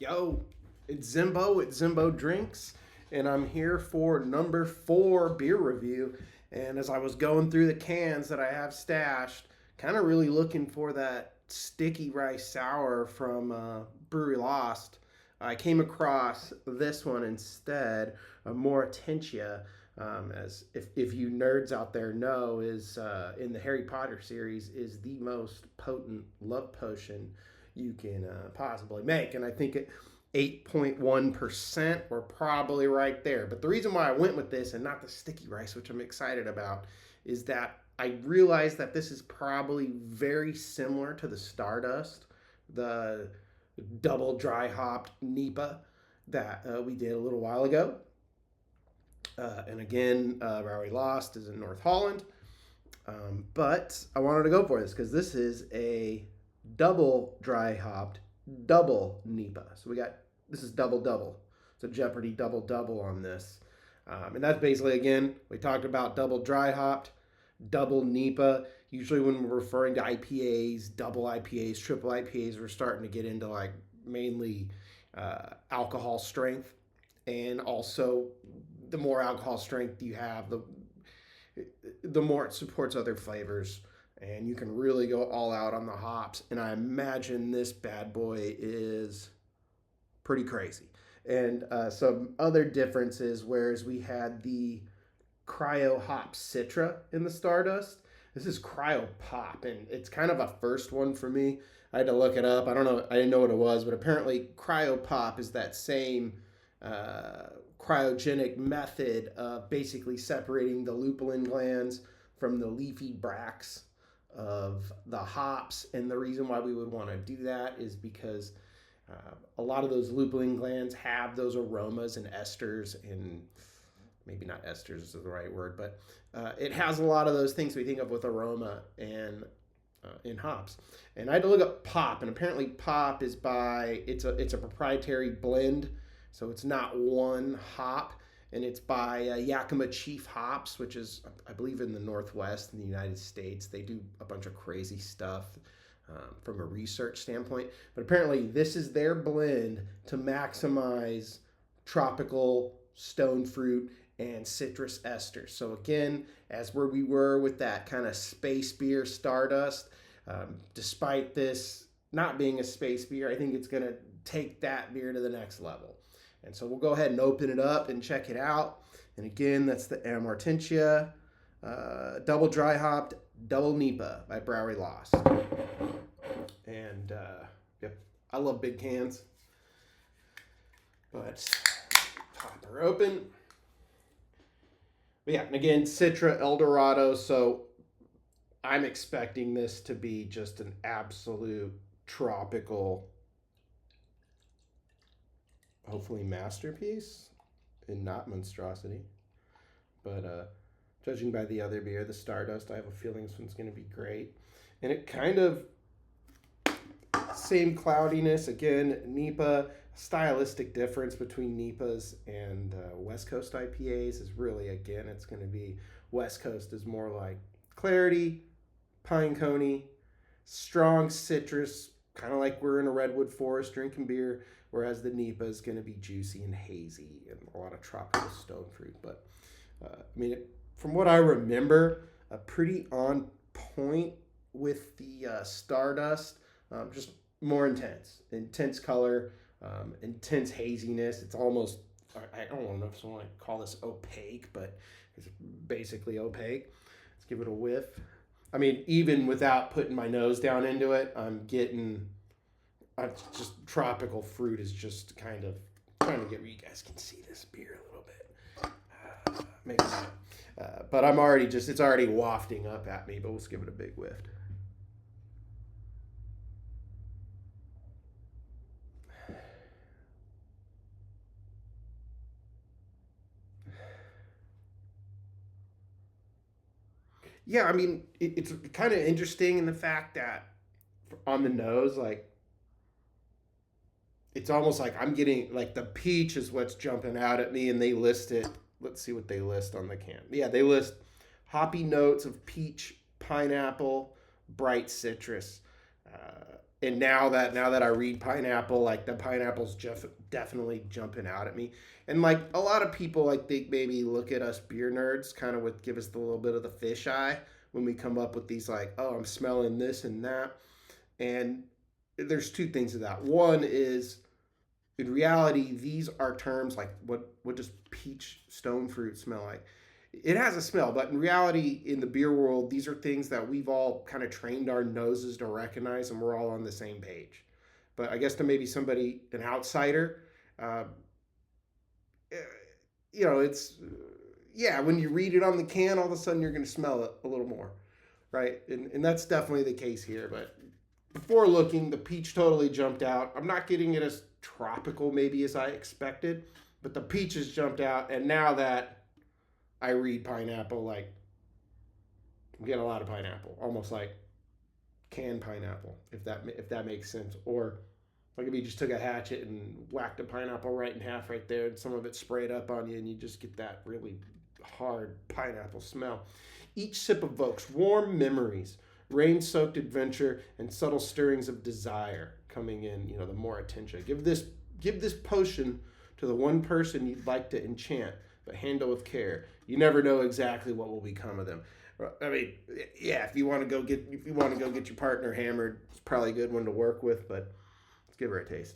Yo, it's Zimbo at Zimbo Drinks, and I'm here for number 4 beer review. And as I was going through the cans that I have stashed, kind of really looking for that sticky rice sour from Brewery Lost, I came across this one instead, a Amortentia. As if you nerds out there know, is in the Harry Potter series is the most potent love potion you can possibly make. And I think at 8.1%, we're probably right there. But the reason why I went with this and not the sticky rice, which I'm excited about, is that I realized that this is probably very similar to the Stardust, the double dry hopped NEPA that we did a little while ago. And again, Brouwrij Lost is in North Holland. But I wanted to go for this because this is a double dry hopped, double NEPA. So this is double double. So Jeopardy double double on this. And that's basically, again, we talked about double dry hopped, double NEPA. Usually when we're referring to IPAs, double IPAs, triple IPAs, we're starting to get into like mainly alcohol strength. And also, the more alcohol strength you have, the more it supports other flavors, and you can really go all out on the hops. And I imagine this bad boy is pretty crazy. And some other differences, whereas we had the Cryo Hop Citra in the Stardust, this is Cryo Pop, and it's kind of a first one for me. I had to look it up. I don't know. I didn't know what it was, but apparently Cryo Pop is that same cryogenic method of basically separating the lupulin glands from the leafy bracts of the hops. And the reason why we would want to do that is because a lot of those lupulin glands have those aromas and esters, and maybe not esters is the right word, but it has a lot of those things we think of with aroma and in hops. And I had to look up Pop, and apparently Pop is it's a proprietary blend. So it's not one hop, and it's by Yakima Chief Hops, which is, I believe, in the Northwest in the United States. They do a bunch of crazy stuff from a research standpoint. But apparently this is their blend to maximize tropical stone fruit and citrus esters. So again, as where we were with that kind of space beer Stardust, despite this not being a space beer, I think it's going to take that beer to the next level. And so we'll go ahead and open it up and check it out. And again, that's the Amortentia double dry hopped, double NEPA by Brouwrij Lost. And yep, I love big cans. But pop her open. But yeah, and again, Citra Eldorado. So I'm expecting this to be just an absolute tropical, hopefully masterpiece and not monstrosity. But judging by the other beer, the Stardust, I have a feeling this one's going to be great. And it kind of, same cloudiness. Again, NEPA, stylistic difference between NEPAs and West Coast IPAs is really, again, it's going to be West Coast is more like clarity, pine coney, strong citrus, kind of like we're in a redwood forest drinking beer, whereas the NEPA is going to be juicy and hazy and a lot of tropical stone fruit. But I mean, from what I remember, a pretty on point with the Stardust, just more intense color, intense haziness. It's almost, I don't know if I want to call this opaque, but it's basically opaque. Let's give it a whiff. I mean, even without putting my nose down into it, I'm getting just tropical fruit is just kind of trying to get where you guys can see this beer a little bit. Maybe not. But it's already wafting up at me, but let's give it a big whiff. Yeah, I mean, it's kind of interesting in the fact that on the nose, like, it's almost like I'm getting, like, the peach is what's jumping out at me, and they list it. Let's see what they list on the can. Yeah, they list hoppy notes of peach, pineapple, bright citrus. And now that I read pineapple, like the pineapple's definitely jumping out at me. And like a lot of people, I think maybe look at us beer nerds, kind of with give us the little bit of the fish eye when we come up with these like, oh, I'm smelling this and that. And there's two things to that. One is in reality, these are terms like what does peach stone fruit smell like? It has a smell, but in reality, in the beer world, these are things that we've all kind of trained our noses to recognize, and we're all on the same page. But I guess to maybe somebody, an outsider, uh, eh, it's yeah. When you read it on the can, all of a sudden you're going to smell it a little more, right? And that's definitely the case here. But before looking, the peach totally jumped out. I'm not getting it as tropical maybe as I expected, but the peaches jumped out. And now that I read pineapple, like I'm getting a lot of pineapple, almost like canned pineapple, if that makes sense. Or like if you just took a hatchet and whacked a pineapple right in half right there, and some of it sprayed up on you, and you just get that really hard pineapple smell. Each sip evokes warm memories, rain-soaked adventure, and subtle stirrings of desire coming in. The Amortentia. Give this potion to the one person you'd like to enchant, but handle with care. You never know exactly what will become of them. I mean, yeah. If you want to go get your partner hammered, it's probably a good one to work with. But let's give her a taste.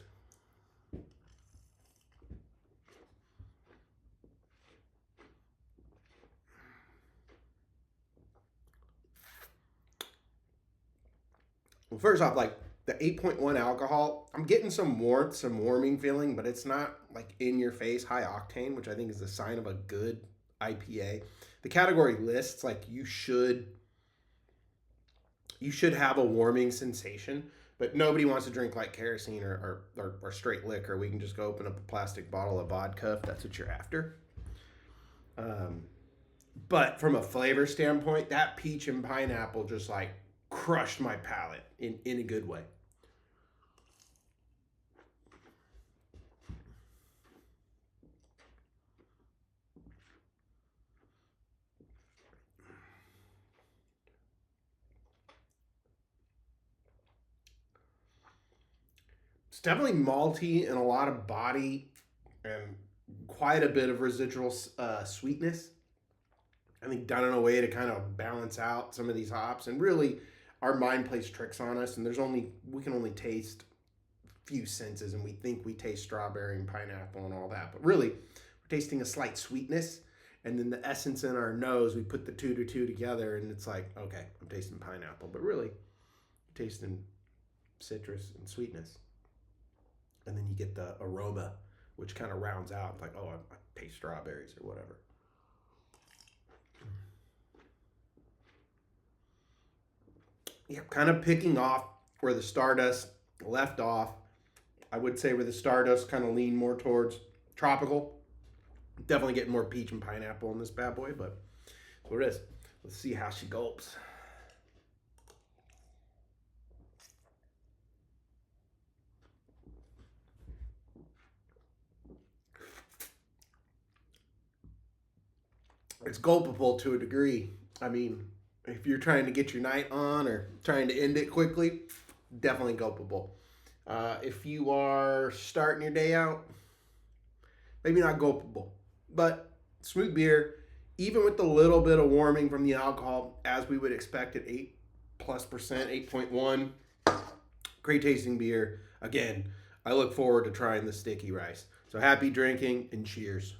Well, first off, like the 8.1 alcohol, I'm getting some warmth, some warming feeling, but it's not like in your face high octane, which I think is a sign of a good IPA. The category lists like you should have a warming sensation, but nobody wants to drink like kerosene or straight liquor. We can just go open up a plastic bottle of vodka if that's what you're after. Um, but from a flavor standpoint, that peach and pineapple just like crushed my palate in a good way. It's definitely malty and a lot of body and quite a bit of residual sweetness. I think done in a way to kind of balance out some of these hops. And really, our mind plays tricks on us, and we can only taste few senses, and we think we taste strawberry and pineapple and all that. But really, we're tasting a slight sweetness, and then the essence in our nose, we put the two to two together, and it's like, okay, I'm tasting pineapple. But really, you're tasting citrus and sweetness. And then you get the aroma, which kind of rounds out like, oh, I taste strawberries or whatever. Yeah, kind of picking off where the Stardust left off. I would say where the Stardust kind of leaned more towards tropical. Definitely getting more peach and pineapple in this bad boy, but that's what it is. Let's see how she gulps. It's gulpable to a degree. I mean, if you're trying to get your night on or trying to end it quickly, definitely gulpable. If you are starting your day out, maybe not gulpable, but smooth beer, even with the little bit of warming from the alcohol, as we would expect at 8+%, 8.1. Great tasting beer. Again, I look forward to trying the sticky rice. So happy drinking and cheers.